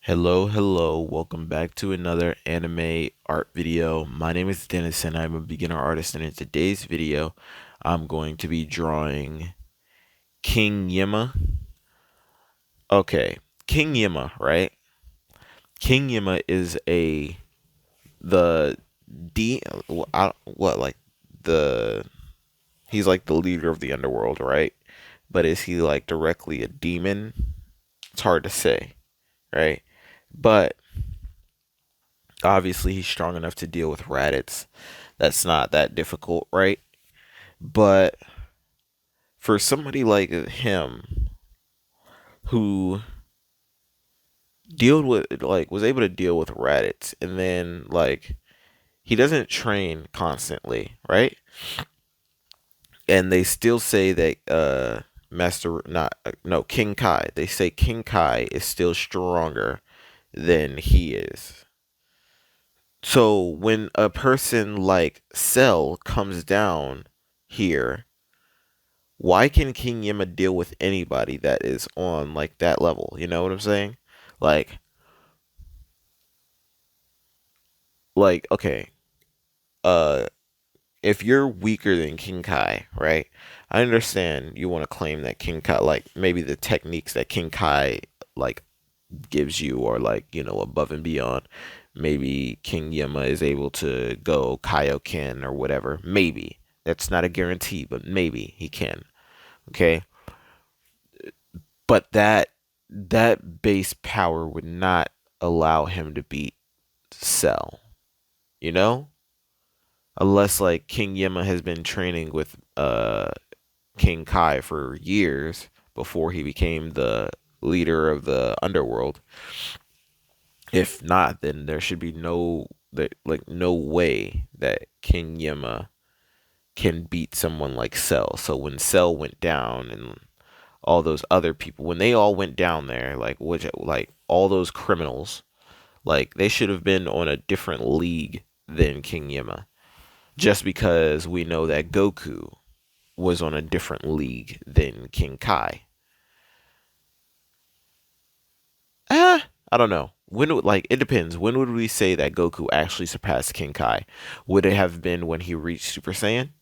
Hello, welcome back to another anime art video. My name is Dennis and I'm a beginner artist, and in today's video I'm going to be drawing King Yima. Okay, King Yima, right? King Yima is the D what like the he's like the leader of the underworld, right? But is he like directly a demon? It's hard to say, right? But obviously he's strong enough to deal with Raditz. That's not that difficult, right? But for somebody like him who dealt with was able to deal with Raditz, and then he doesn't train constantly, right? And they still say that Master not no King Kai. They say King Kai is still stronger than he is. So when a person like Cell comes down here, why can King Yima deal with anybody that is on like that level? You know what I'm saying? Like, okay, uh, if you're weaker than King Kai, right? I understand you want to claim that King Kai, like maybe the techniques that King Kai like gives you are above and beyond. Maybe King Yima is able to go Kaioken or whatever. Maybe that's not a guarantee, but maybe he can. Okay, but that base power would not allow him to beat Cell, you know? Unless like King Yima has been training with King Kai for years before he became the leader of the underworld. If not, then there should be no way that King Yima can beat someone like Cell. So when Cell went down and all those other people, when they all went down there, like all those criminals, like they should have been on a different league than King Yima. Just because we know that Goku was on a different league than King Kai. I don't know. It depends. When would we say that Goku actually surpassed King Kai? Would it have been when he reached Super Saiyan?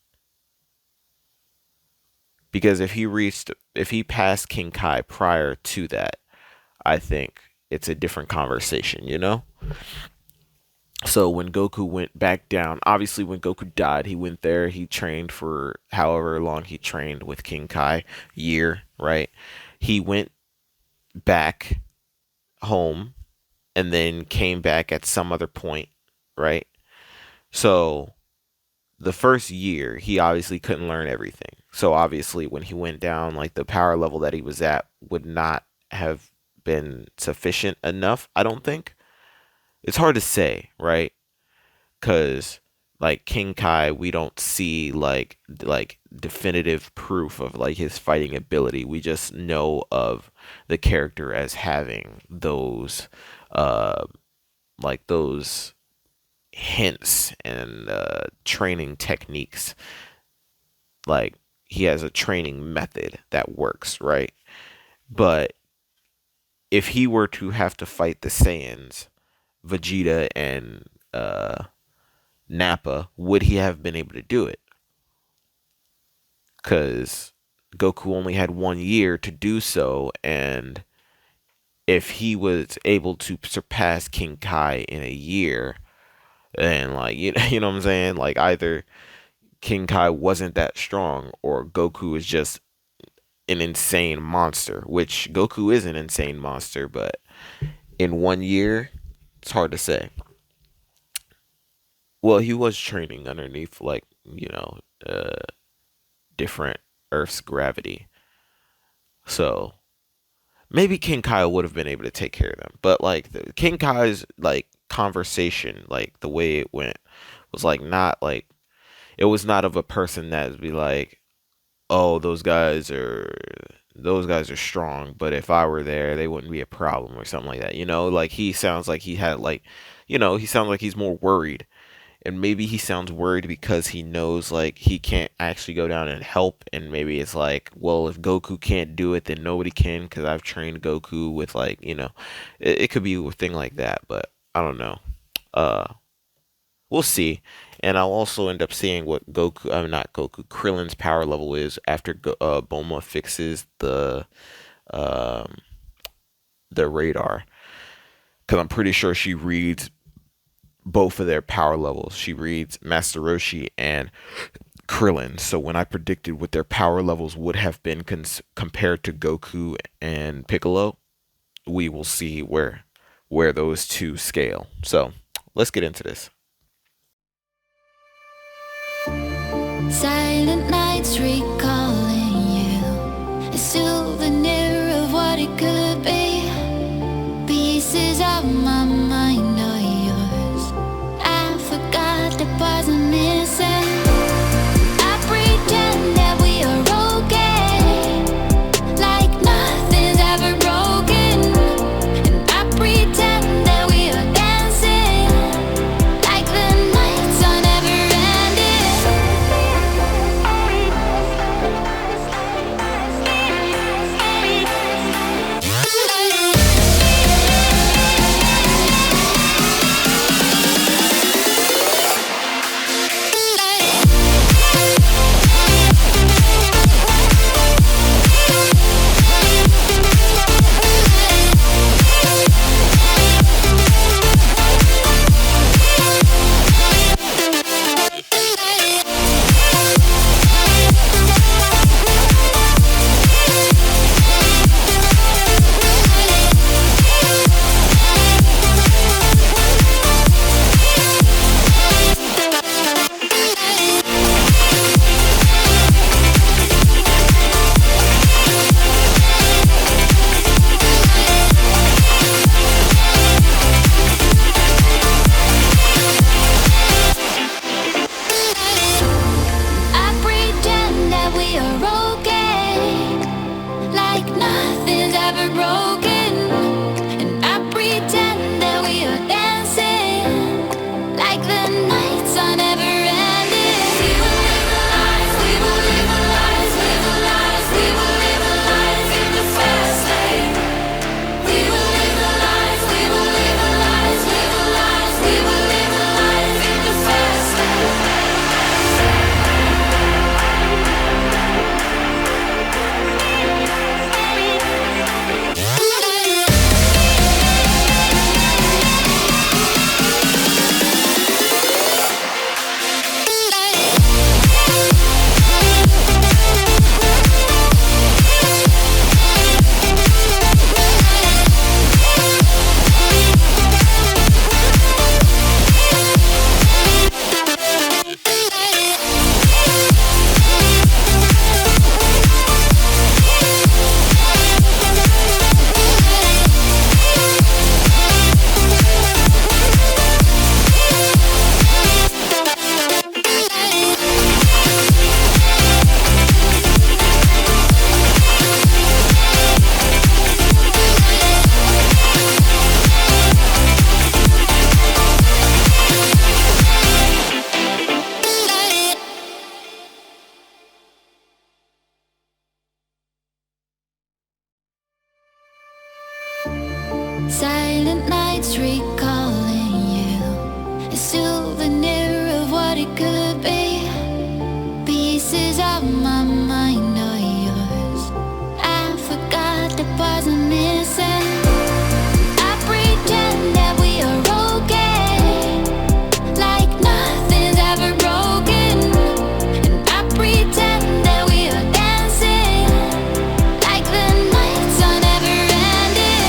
Because if he passed King Kai prior to that, I think it's a different conversation, you know? So when Goku went back down, obviously when Goku died, he went there, he trained for however long he trained with King Kai, year, right? He went back home and then came back at some other point, right? So the first year, he obviously couldn't learn everything. So obviously when he went down, like the power level that he was at would not have been sufficient enough, I don't think. It's hard to say, right? Because like King Kai, we don't see like definitive proof of like his fighting ability. We just know of the character as having uh those hints and training techniques. Like he has a training method that works, right? But if he were to have to fight the Saiyans, Vegeta and Nappa, would he have been able to do it? Because Goku only had 1 year to do so, and if he was able to surpass King Kai in a year, then you know what I'm saying? Like either King Kai wasn't that strong, or Goku is just an insane monster. Which Goku is an insane monster, but in 1 year, it's hard to say. Well, he was training underneath different Earth's gravity, so maybe King Kai would have been able to take care of them. But King Kai's like conversation, like the way it went, was like not like it was not of a person that would be like, oh, those guys are strong, but if I were there, they wouldn't be a problem or something like that. Like he sounds like he had he sounds like he's more worried and maybe he sounds worried because he knows like he can't actually go down and help, and maybe it's like, well, if Goku can't do it, then nobody can because I've trained Goku with like, it could be a thing like that, but I don't know. Uh, we'll see. And I'll also end up seeing what Goku, I mean not Goku, Krillin's power level is after Bulma fixes um the radar, because I'm pretty sure she reads both of their power levels. She reads Master Roshi and Krillin. So when I predicted what their power levels would have been compared to Goku and Piccolo, we will see where those two scale. So let's get into this. Silent nights recalling you, a souvenir of what it could be. Pieces of my mind are yours. I forgot the parts I'm missing. I pretend that we are okay, like nothing's ever broken. And I pretend that we are dancing, like the nights are never ending. I pretend that we are okay, like nothing's ever broken. And I pretend that we are dancing, like the nights are never ending. We will live our lives, we will live our lives, live our lives, we will live our lives in the fast lane. We will live our lives, we will live our lives, live our lives, we will live our lives in the fast lane. Silent nights recalling you, a souvenir of what it could be. Pieces of my mind are yours. I forgot the parts I'm missing. I pretend that we are okay, like nothing's ever broken. And I pretend that we are dancing, like the nights are never ending.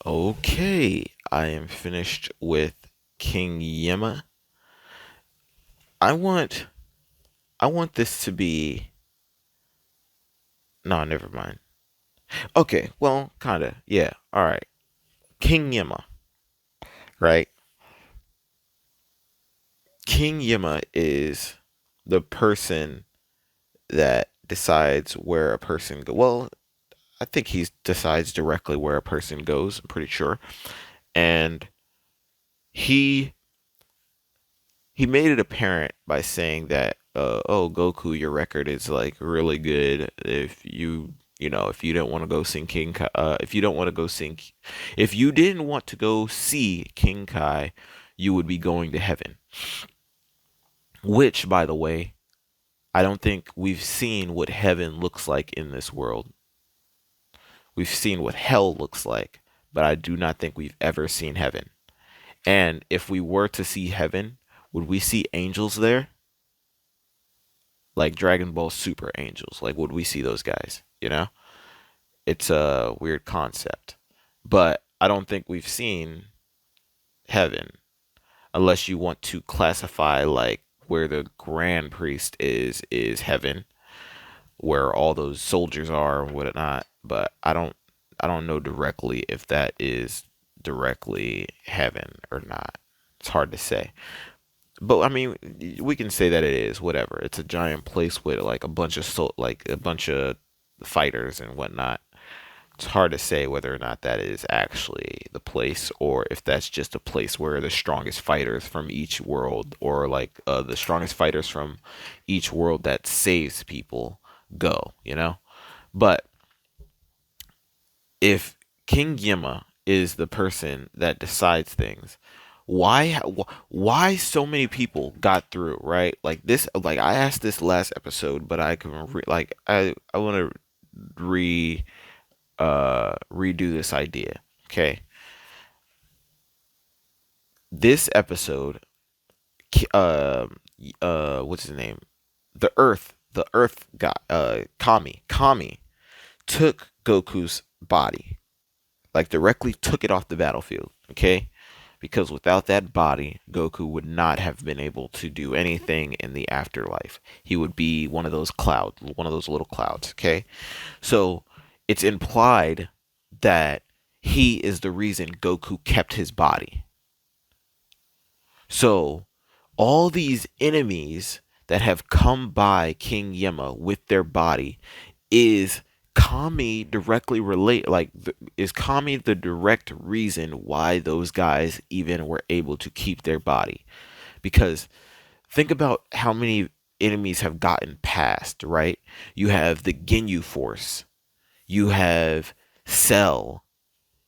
Okay, I am finished with King Yema. I want I want this to be no, never mind. Okay, well, kinda. Yeah. All right. King Yema, right? King Yema is the person that decides where a person go. Well, I think he decides directly where a person goes, I'm pretty sure. And he he made it apparent by saying that, oh, Goku, your record is like really good. If you don't want to go sing if you don't want to go sing, if you didn't want to go see King Kai, you would be going to heaven. Which, by the way, I don't think we've seen what heaven looks like in this world. We've seen what hell looks like, but I do not think we've ever seen heaven. And if we were to see heaven, would we see angels there? Like Dragon Ball Super angels. Like, would we see those guys? You know? It's a weird concept. But I don't think we've seen heaven unless you want to classify like where the grand priest is heaven, where all those soldiers are or whatnot. But I don't know directly if that is directly heaven or not. It's hard to say. But I mean, we can say that it is whatever. It's a giant place with like a bunch of fighters and whatnot. It's hard to say whether or not that is actually the place or if that's just a place where the strongest fighters from each world or like the strongest fighters from each world that saves people go, you know? But if King Yima is the person that decides things, why so many people got through, right? Like this, like I asked this last episode, but I can like I want to redo this idea. Okay, this episode, uh, what's his name? The Earth guy, Kami took Goku's body, like directly took it off the battlefield. Okay, because without that body, Goku would not have been able to do anything in the afterlife. He would be one of those clouds, one of those little clouds. Okay, so it's implied that he is the reason Goku kept his body. So all these enemies that have come by King Yema with their body is Kami directly relate is Kami the direct reason why those guys even were able to keep their body? Because think about how many enemies have gotten past, right? You have the Ginyu Force, you have Cell,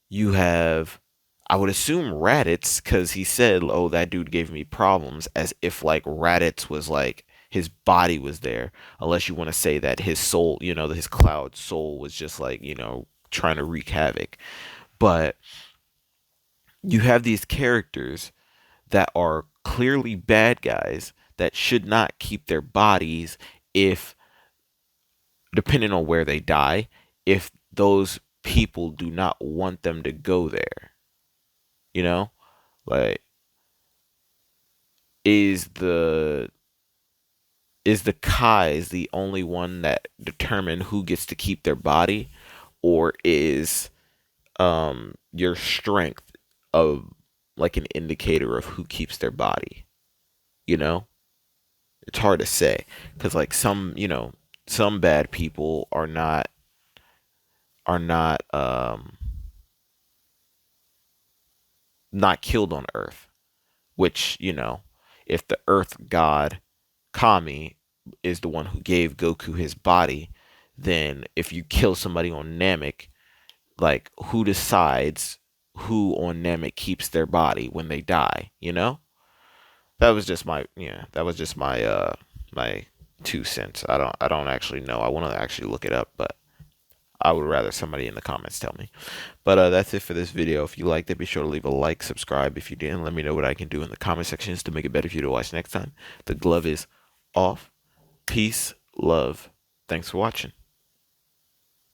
you have, I would assume Raditz, because he said, "Oh, that dude gave me problems," as if like Raditz was like his body was there. Unless you want to say that his soul, his cloud soul was just like trying to wreak havoc. But you have these characters that are clearly bad guys that should not keep their bodies if, depending on where they die, if those people do not want them to go there. You know, like is the is the Kai's the only one that determine who gets to keep their body, or is your strength of like an indicator of who keeps their body? You know, it's hard to say because like some bad people are not killed on Earth, which if the Earth God Kami is the one who gave Goku his body, then if you kill somebody on Namek, like who decides who on Namek keeps their body when they die, you know? That was just my 2 cents. I don't actually know. I want to actually look it up, but I would rather somebody in the comments tell me. But that's it for this video. If you liked it, be sure to leave a like, subscribe. If you didn't, let me know what I can do in the comment sections to make it better for you to watch next time. The glove is off. Peace, love. Thanks for watching.